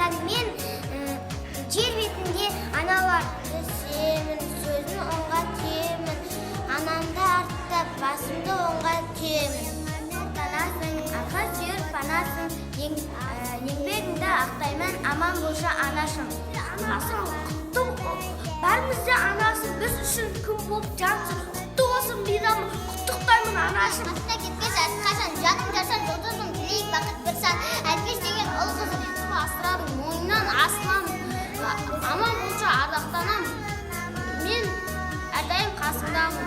айтқан мен жер бетінде аналарды сүйемін, сөзін оңға түйемін, анамды артып, басымды оңға түйемін. Танасың, арқа сүйер панасың, еңбегіңді ақтаймын, аман болшы анашым. Анасың құтты, бәрімізде анасың, біз үшін күн болып жансың, құтты болсын бидамын, құттықтаймын анашым. Қасына кетпес әрқашан, жаның жарсан, жұлдызың, тілейік бақыт бір сан. Әлпеш деген ұл қызым, асырадың мойнынан асылам, аман болшы ардақтанам, мен әрдайым қасыңдамын.